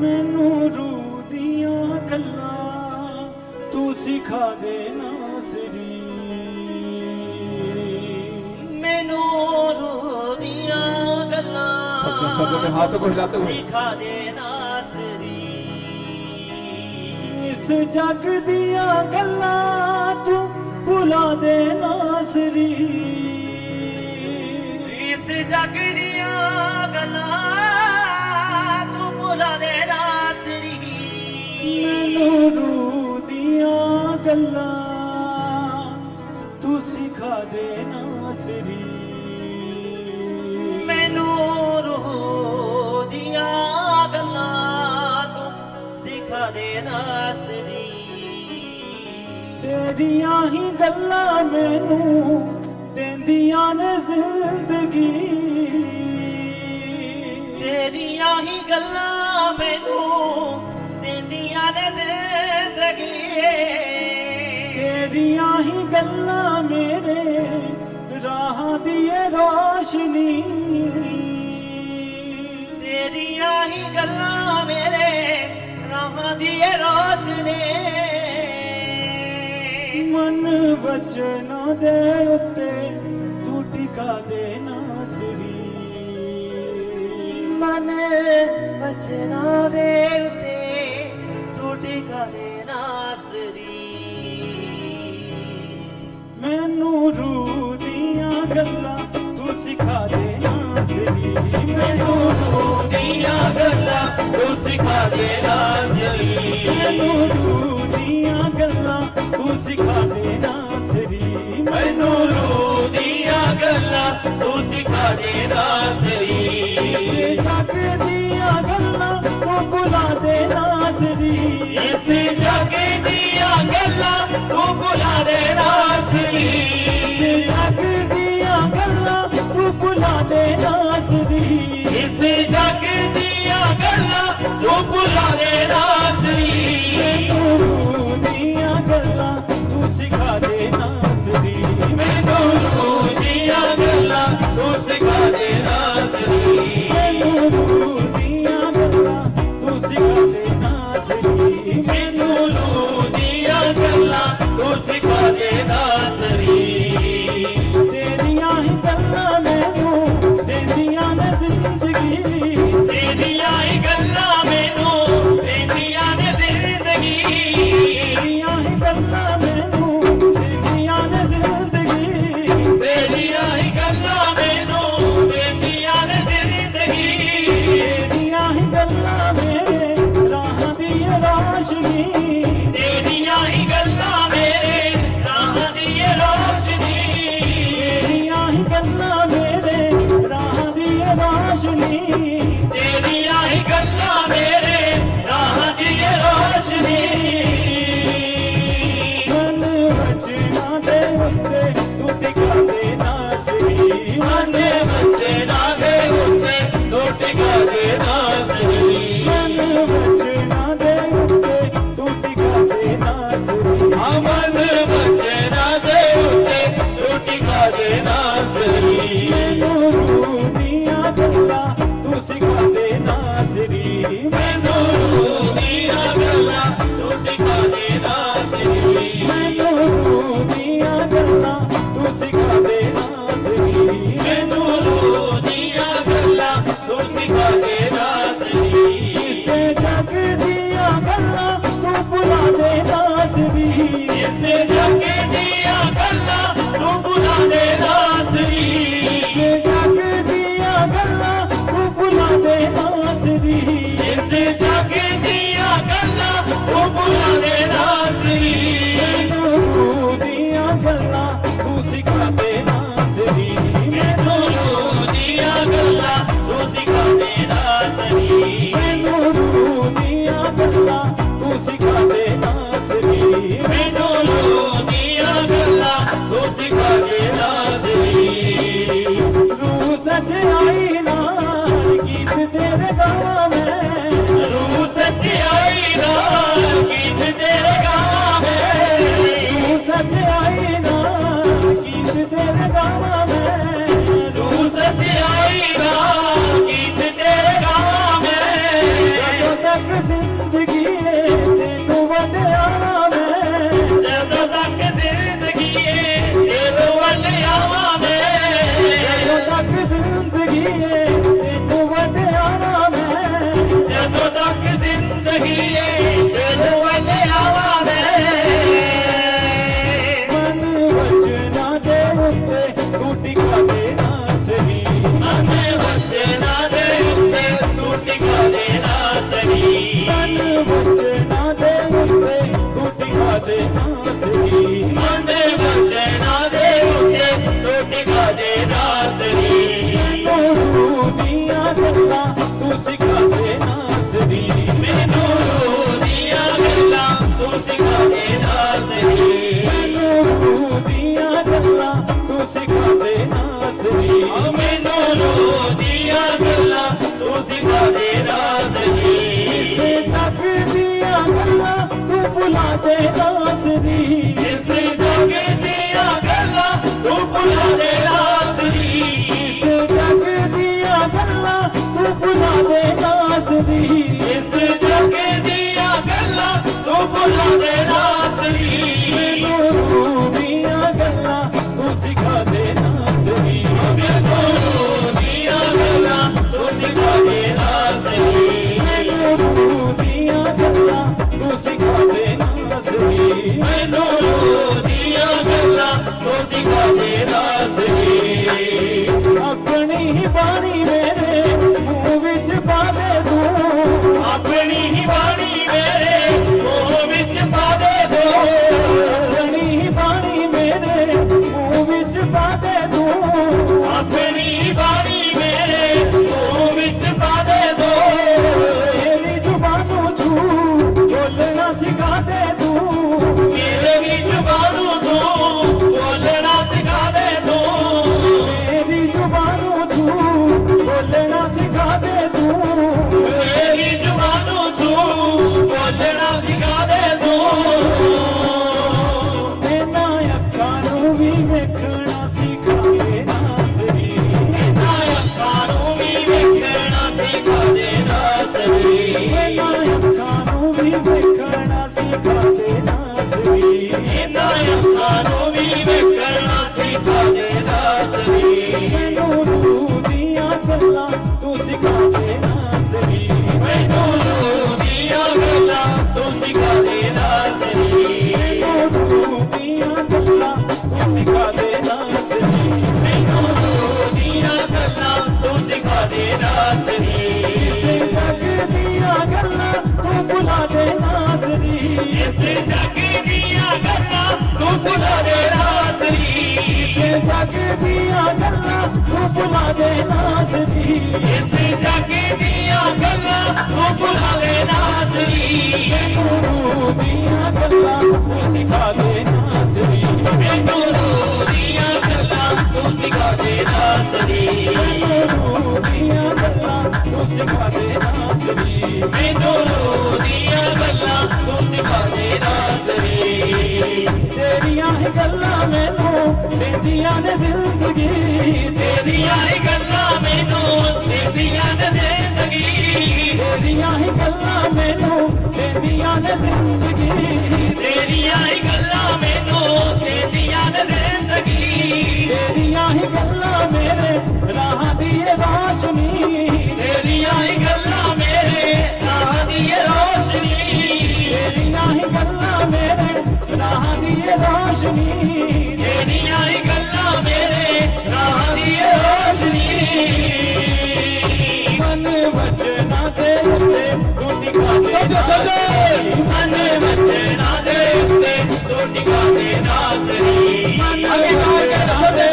मैनू रूह दियां गल्लां तू सिखा दे नासरी। मैनू रूह दियां गल्लां सब में हाथों को हिलाते हुए सिखा दे नासरी। इस जग दियां गल्लां तू भुला दे नासरी। इस जग दियां गल्लां तू भुला दे नासरी। मैनू रूह दियां गल्लां तू सिखा दे नासरी। मैनू रूह दियां गल्लां तू सिखा दे नासरी। तेरियां ही गल्लां मैनू देंदियां ने जिंदगी। तेरियां ही गल्लां मैनू देंदियां ने जिंदगी। तेरियां ही गल्लां मेरे राह दिए रोशनी। तेरियां ही गल्लां मेरे राह दिए रोशनी। मन वचना दे उत्ते तू टिका दे नासरी। मन बचना दे उते तू टिका दे नासरी। मैनू रूह दियां गल्लां तू सिखा दे नासरी। मैनू रूह दियां गल्लां तू सिखा दे नासरी। मैनू रूह दियां गल्लां तू सिखा दे नासरी। मैनू रूह दियां गल्लां तू सिखा दे नासरी। इस जग दियां गल्लां तू भुला दे नासरी। इस जग दियां गल्लां तू भुला दे नासरी। इस जग दियां गल्लां तू भुला दे नासरी। इस जग दियां गल्लां तू भुला दे नासरी। मैनू रूह दियां गल्लां तू सिखा दे नासरी। मैनू रूह दियां गल्लां तू सिखा दे नासरी। मैनू रूह दियां गल्लां तू सिखा दे नासरी। मैनू रूह दियां गल्लां तू सिखा दे नासरी। तेरियां ही गल्लां मैनू देंदियां ने जिंदगी। तेरियां ही गल्लां मैनू देंदियां ने जिंदगी। तेरियां ही गल्लां मैनू देंदियां ने जिंदगी। तेरियां ही गल्लां मैनू देंदियां ने जिंदगी। तेरियां ही गल्लां मेरे राह दी रोशनी। तेरियां ही गल्लां मेरे राह दी रोशनी। तेरियां ही गल्लां मेरे राह दी रोशनी। तेरियां ही गल्लां मेरे राह दी रोशनी। मन वचना दे उत्ते तू टिका दे नासरी। मन वचना दे उत्ते तू टिका दे नासरी। मन वचना दे उत्ते तू टिका दे नासरी। मन वचना दे उत्ते तू टिका दे नासरी। मैनू रूह दियां गल्लां तू सिखा दे नासरी। मैनू रूह दियां गल्लां तू सिखा दे नासरी। मैनू रूह दियां गल्लां तू सिखा दे नासरी। मैनू रूह दियां गल्लां तू सिखा दे नासरी। इस जग दियां गल्लां तू भुला दे नासरी। इस जग दियां गल्लां तू भुला दे नासरी। इस जग दियां गल्लां तू भुला दे नासरी। इस जग दियां गल्लां तू भुला दे नासरी। मैनू रूह दियां गल्लां तू सिखा दे नासरी। मैनू रूह दियां गल्लां तू सिखा दे नासरी। मैनू रूह दियां गल्लां तू सिखा दे नासरी। मैनू रूह दियां गल्लां तू सिखा दे नासरी। रूह सच्चाई नाल गीत तेरे गावां मैं। रूह सच्चाई नाल गीत तेरे गावां मैं। रूह सच्चाई नाल गीत तेरे गावां मैं। रूह सच्चाई नाल गीत तेरे गावां मैं। ਜਦੋਂ ਤੱਕ ਦੇ ਨਾਜ਼ਰੀ ਇਸ ਜਗ ਦੀਆਂ ਗੱਲਾਂ ਤੂੰ ਭੁਲਾ ਦੇ ਨਾਜ਼ਰੀ ਇਸ ਜਗ ਦੀਆਂ ਗੱਲਾਂ ਤੂੰ ਭੁਲਾ ਦੇ ਨਾਜ਼ਰੀ ਇਸ ਜਗ ਦੀਆਂ ਗੱਲਾਂ ਤੂੰ ਭੁਲਾ ਦੇ ਨਾਜ਼ਰੀ ਮੈਨੂੰ ਰੂਹ ਦੀਆਂ ਗੱਲਾਂ ਤੂੰ ਸਿਖਾ ਦੇ ਨਾਜ਼ਰੀ ਮੈਨੂੰ ਰੂਹ ਦੀਆਂ ਗੱਲਾਂ ਤੂੰ ਸਿਖਾ ਦੇ ਨਾਜ਼ਰੀ ਮੈਨੂੰ ਰੂਹ ਦੀਆਂ ਗੱਲਾਂ ਤੂੰ ਸਿਖਾ ਦੇ ਨਾਜ਼ਰੀ ਮੈਨੂੰ ਰੂਹ ਦੀਆਂ ਗੱਲਾਂ ਤੂੰ ਸਿਖਾ ਦੇ ਨਾਜ਼ਰੀ ਆਪਣੀ ਹੀ ਬਾਣੀ ਮੇਰੇ ਮੂੰਹ ਵਿੱਚ ਪਾ ਦੇ ਤੂੰ ਆਪਣੀ ਹੀ ਬਾਣੀ ਮੇਰੇ ਮੂੰਹ ਵਿੱਚ ਪਾ ਦੇ ਦੋ ਆਪਣੀ ਹੀ ਬਾਣੀ ਮੇਰੇ ਮੂੰਹ ਵਿੱਚ ਪਾ ਦੇ ਤੂੰ ਆਪਣੀ ਬਾਣੀ ਮੇਰੇ ਮੂੰਹ ਵਿੱਚ ਪਾ ਦੇ ਦੋ ਮੇਰੀ ਜ਼ੁਬਾਨ ਨੂੰ ਛੂ ਬੋਲਣਾ ਸਿਖਾ ਦੇ ਤੂੰ ਮੇਰੇ ਵੀ ਜ਼ੁਬਾਨ ਨੂੰ ਤੂੰ ਬੋਲਣਾ ਸਿਖਾ ਦੇ ਦੋ ਮੇਰੀ ਜ਼ੁਬਾਨ ਨੂੰ ਛੂ ਬੋਲਣਾ ਸਿਖਾ ਦੇ ਤੂੰ ਮੇਰੀ ਜ਼ੁਬਾਨ ਨੂੰ ਤੂੰ ਬੋਲਣਾ ਸਿਖਾ ਦੇ ਦੋ ਇਹਨਾਂ ਅੱਖਾਂ ਨੂੰ ਵੀ ਵੇਖਣਾ ਸਿਖਾ ਦੇ ਨਾਜ਼ਰੀ ਇਹਨਾਂ ਅੱਖਾਂ ਨੂੰ ਵੀ ਵੇਖਣਾ ਸਿਖਾ ਦੇ ਨਾਜ਼ਰੀ ਇਹਨਾਂ ਅੱਖਾਂ ਨੂੰ ਵੀ ਵੇਖਣਾ ਸਿਖਾ ਦੇ ਨਾਜ਼ਰੀ ਇਹਨਾਂ ਅੱਖਾਂ ਨੂੰ ਵੀ ਵੇਖਣਾ ਸਿਖਾ ਦੇ ਨਾਜ਼ਰੀ ਮੈਨੂੰ ਰੂਹ ਦੀਆਂ ਗੱਲਾਂ ਤੂੰ ਸਿਖਾ ਦੇ ਨਾਜ਼ਰੀ ਮੈਨੂੰ ਰੂਹ ਦੀਆਂ ਗੱਲਾਂ ਤੂੰ ਸਿਖਾ ਦੇ ਨਾਜ਼ਰੀ ਮੈਨੂੰ ਰੂਹ ਦੀਆਂ ਗੱਲਾਂ ਤੂੰ ਸਿਖਾ ਦੇ ਨਾਜ਼ਰੀ ਮੈਨੂੰ ਰੂਹ ਦੀਆਂ ਗੱਲਾਂ ਤੂੰ ਸਿਖਾ ਦੇ ਨਾਜ਼ਰੀ ਇਸੇ ਜਗ ਦੀਆਂ ਗੱਲਾਂ ਤੂੰ ਭੁਲਾ ਦੇ ਨਾਜ਼ਰੀ ਇਸ ਜਗ ਦੀਆਂ ਗੱਲਾਂ ਤੂੰ ਭੁਲਾ ਦੇ ਨਾਜ਼ਰੀ ਇਸੇ ਜਗ ਦੀਆਂ ਗੱਲਾਂ ਤੂੰ ਭੁਲਾ ਦੇ ਨਾਜ਼ਰੀ ਇਸ ਜਗ ਦੀਆਂ ਗੱਲਾਂ ਤੂੰ ਭੁਲਾ ਦੇ ਨਾਜ਼ਰੀ ਮੈਨੂੰ ਰੂਹ ਦੀਆਂ ਗੱਲਾਂ ਤੂੰ ਸਿਖਾ ਦੇ ਨਾਜ਼ਰੀ ਮੈਨੂੰ ਰੂਹ ਦੀਆਂ ਗੱਲਾਂ ਤੂੰ ਸਿਖਾ ਦੇ ਨਾਜ਼ਰੀ ਮੈਨੂੰ ਰੂਹ ਦੀਆਂ ਗੱਲਾਂ ਤੂੰ ਸਿਖਾ ਦੇ ਨਾਜ਼ਰੀ ਮੈਨੂੰ ਰੂਹ ਦੀਆਂ ਗੱਲਾਂ ਤੂੰ ਸਿਖਾ ਦੇ ਨਾਜ਼ਰੀ ਤੇਰੀਆਂ ਹੀ ਗੱਲਾਂ ਮੈਨੂੰ ਦਿੰਦੀਆਂ ਨੇ ਜ਼ਿੰਦਗੀ ਤੇਰੀਆਂ ਹੀ ਗੱਲਾਂ ਮੈਨੂੰ ਦਿੰਦੀਆਂ ਨੇ ਜ਼ਿੰਦਗੀ ਤੇਰੀਆਂ ਹੀ ਗੱਲਾਂ ਮੈਨੂੰ ਦਿੰਦੀਆਂ ਨੇ ਜ਼ਿੰਦਗੀ ਤੇਰੀਆਂ ਹੀ ਗੱਲਾਂ ਮੈਨੂੰ ਦਿੰਦੀਆਂ ਨੇ ਜ਼ਿੰਦਗੀ ਤੇਰੀਆਂ ਹੀ ਗੱਲਾਂ ਮੇਰੇ ਰਾਹਾਂ ਦੀ ਰੋਸ਼ਨੀ ਤੇਰੀਆਂ ਹੀ ਗੱਲਾਂ ਮੇਰੇ ਰਾਹ ਦੀ ਰੋਸ਼ਨੀ ਤੇਰੀਆਂ ਹੀ ਗੱਲਾਂ ਮੇਰੇ ਰਾਹਾਂ ਦੀ ਰੋਸ਼ਨੀ ਤੇਰੀਆਂ ਹੀ ਗੱਲਾਂ ਮੇਰੇ ਰਾਹ ਦੀ ਰੋਸ਼ਨੀ ਮਨ ਵਚਨਾਂ ਦੇ ਉੱਤੇ ਤੂੰ ਟਿਕਾ ਦੇ ਮਨ ਵਚਨਾਂ ਦੇ ਉੱਤੇ ਤੂੰ ਟਿਕਾ ਦੇ ਨਾਜ਼ਰੀ ਮਨ ਵਚਨਾਂ ਦੇ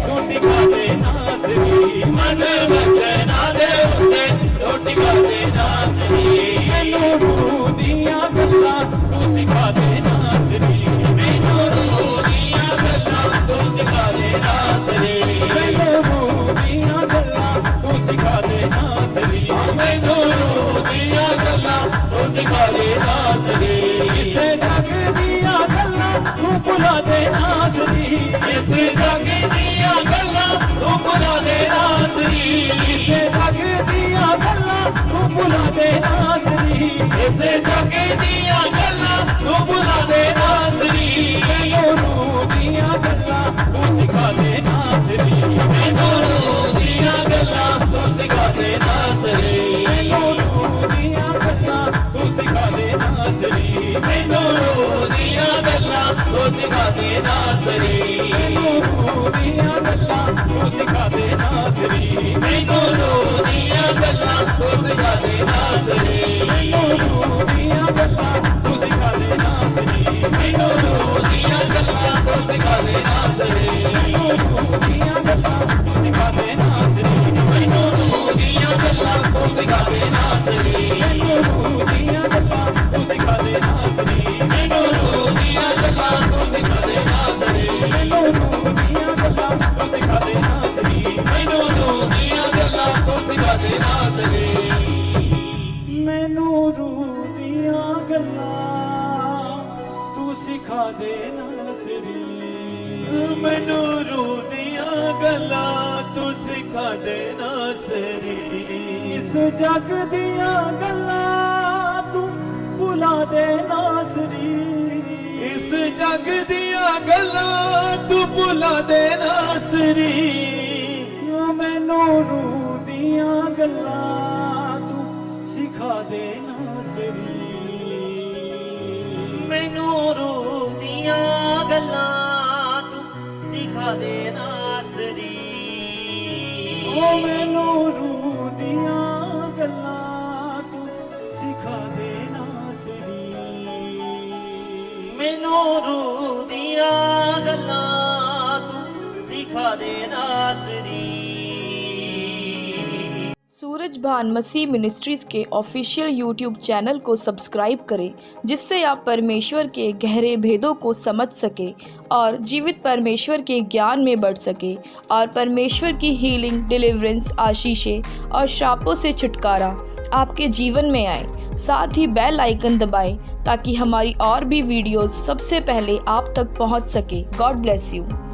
ਤੂੰ ਟਿਕਾ ਦੇ ਨਾਜ਼ਰੀ ਮਨ ਵਚਨਾਂ ਦੇ ਉੱਤੇ ਤੂੰ ਟਿਕਾ ਦੇ ਨਾਜ਼ਰੀ ਮੈਨੂੰ ਰੂਹ ਦੀਆਂ ਗੱਲਾਂ ਤੂੰ ਸਿਖਾ ਦੇ ਨਾਜ਼ਰੀ ਮੈਨੂੰ ਰੂਹ ਦੀਆਂ ਗੱਲਾਂ ਤੂੰ ਸਿਖਾ ਦੇ ਨਾਜ਼ਰੀ ਮੈਨੂੰ ਰੂਹ ਦੀਆਂ ਗੱਲਾਂ ਤੂੰ ਸਿਖਾ ਦੇ ਨਾਜ਼ਰੀ ਮੈਨੂੰ ਰੂਹ ਦੀਆਂ ਗੱਲਾਂ ਤੂੰ ਸਿਖਾ ਦੇ ਨਾਜ਼ਰੀ ਕਿਸੇ ਜਗ ਦੀਆਂ ਗੱਲਾਂ ਤੂੰ ਭੁਲਾ ਦੇ ਨਾਜ਼ਰੀ ਇਸ ਜਗ ਦੀਆਂ ਗੱਲਾਂ ਤੂੰ ਭੁਲਾ ਦੇ ਨਾਜ਼ਰੀ ਕਿਸੇ ਜਗ ਦੀਆਂ ਗੱਲਾਂ ਤੂੰ ਭੁਲਾ ਦੇ ਨਾਜ਼ਰੀ ਇਸ ਜਗ ਦੀਆਂ ਗੱਲਾਂ ਤੂੰ ਭੁਲਾ ਦੇ ਨਾਜ਼ਰੀ ਮੈਨੂੰ ਰੂਹ ਦੀਆਂ ਗੱਲਾਂ ਤੂੰ ਸਿਖਾ ਦੇ ਨਾਜ਼ਰੀ ਮੈਨੂੰ ਰੂਹ ਦੀਆਂ ਗੱਲਾਂ ਤੂੰ ਸਿਖਾ ਦੇ ਨਾਜ਼ਰੀ ਮੈਨੂੰ ਰੂਹ ਦੀਆਂ ਗੱਲਾਂ ਤੂੰ ਸਿਖਾ ਦੇ ਨਾਜ਼ਰੀ ਮੈਨੂੰ ਰੂਹ ਦੀਆਂ ਗੱਲਾਂ ਤੂੰ ਸਿਖਾ ਦੇ ਨਾਜ਼ਰੀ ਮੈਨੂੰ ਰੂਹ ਦੀਆਂ ਗੱਲਾਂ ਤੂੰ ਸਿਖਾ ਦੇ ਨਾਜ਼ਰੀ ਮੈਨੂੰ ਰੂਹ ਦੀਆਂ ਗੱਲਾਂ ਤੂੰ ਸਿਖਾ ਦੇ ਨਾਜ਼ਰੀ ਮੈਨੂੰ ਰੂਹ ਦੀਆਂ ਗੱਲਾਂ ਤੂੰ ਸਿਖਾ ਦੇ ਨਾਜ਼ਰੀ ਮੈਨੂੰ ਰੂਹ ਦੀਆਂ ਗੱਲਾਂ ਤੂੰ ਸਿਖਾ ਦੇ ਨਾਜ਼ਰੀ ਮੈਨੂੰ ਰੂਹ ਦੀਆਂ ਗੱਲਾਂ ਤੂੰ ਸਿਖਾ ਦੇ ਨਾਜ਼ਰੀ ਮੈਨੂੰ ਰੂਹ ਦੀਆਂ ਗੱਲਾਂ ਤੂੰ ਸਿਖਾ ਦੇ ਨਾਜ਼ਰੀ ਮੈਨੂੰ ਰੂਹ ਦੀਆਂ ਗੱਲਾਂ ਤੂੰ ਸਿਖਾ ਦੇ ਨਾਜ਼ਰੀ ਮੈਨੂੰ ਰੂਹ ਦੀਆਂ ਗੱਲਾਂ ਤੂੰ ਸਿਖਾ ਦੇ ਨਾਜ਼ਰੀ ਮੈਨੂੰ ਰੂਹ ਦੀਆਂ ਗੱਲਾਂ ਤੂੰ ਸਿਖਾ ਦੇ ਨਾਜ਼ਰੀ ਮੈਨੂੰ ਰੂਹ ਦੀਆਂ ਗੱਲਾਂ ਤੂੰ ਸਿਖਾ ਦੇ ਨਾਜ਼ਰੀ ਮੈਨੂੰ ਰੂਹ ਦੀਆਂ ਗੱਲਾਂ ਦੇ ਨਾਸਰੀ ਮੈਨੂੰ ਰੂਹ ਦੀਆਂ ਗੱਲਾਂ ਤੂੰ ਸਿਖਾ ਦੇ ਨਾਸਰੀ ਇਸ ਜੱਗ ਦੀਆਂ ਗੱਲਾਂ ਤੂੰ ਭੁਲਾ ਦੇ ਨਾਸਰੀ ਇਸ ਜੱਗ ਦੀਆਂ ਗੱਲਾਂ ਤੂੰ ਭੁਲਾ ਦੇ ਨਾਸਰੀ ਮੈਨੂੰ ਰੂਹ ਦੀਆਂ ਗੱਲਾਂ ਤੂੰ ਸਿਖਾ ਦੇ ਨਾਸਰੀ ਮੈਨੂੰ ਰੂਹ ਦੀਆਂ ਗੱਲਾਂ ਤੂੰ ਸਿਖਾ ਦੇ ਨਾਸਰੀ ਓ ਮੈਨੂੰ ਰੂਹ ਦੀਆਂ ਗੱਲਾਂ ਤੂੰ ਸਿਖਾ ਦੇ ਨਾਸਰੀ ਮੈਨੂੰ ਰੂਹ ਦੀਆਂ ਗੱਲਾਂ ਤੂੰ ਸਿਖਾ ਦੇ नासरी। सूरजभान मसीह मिनिस्ट्रीज़ के ऑफिशियल यूट्यूब चैनल को सब्सक्राइब करें, जिससे आप परमेश्वर के गहरे भेदों को समझ सकें और जीवित परमेश्वर के ज्ञान में बढ़ सकें और परमेश्वर की हीलिंग, डिलीवरेंस, आशीषें और श्रापों से छुटकारा आपके जीवन में आए। साथ ही बेल आइकन दबाएं ताकि हमारी और भी वीडियोस सबसे पहले आप तक पहुंच सके। God bless you.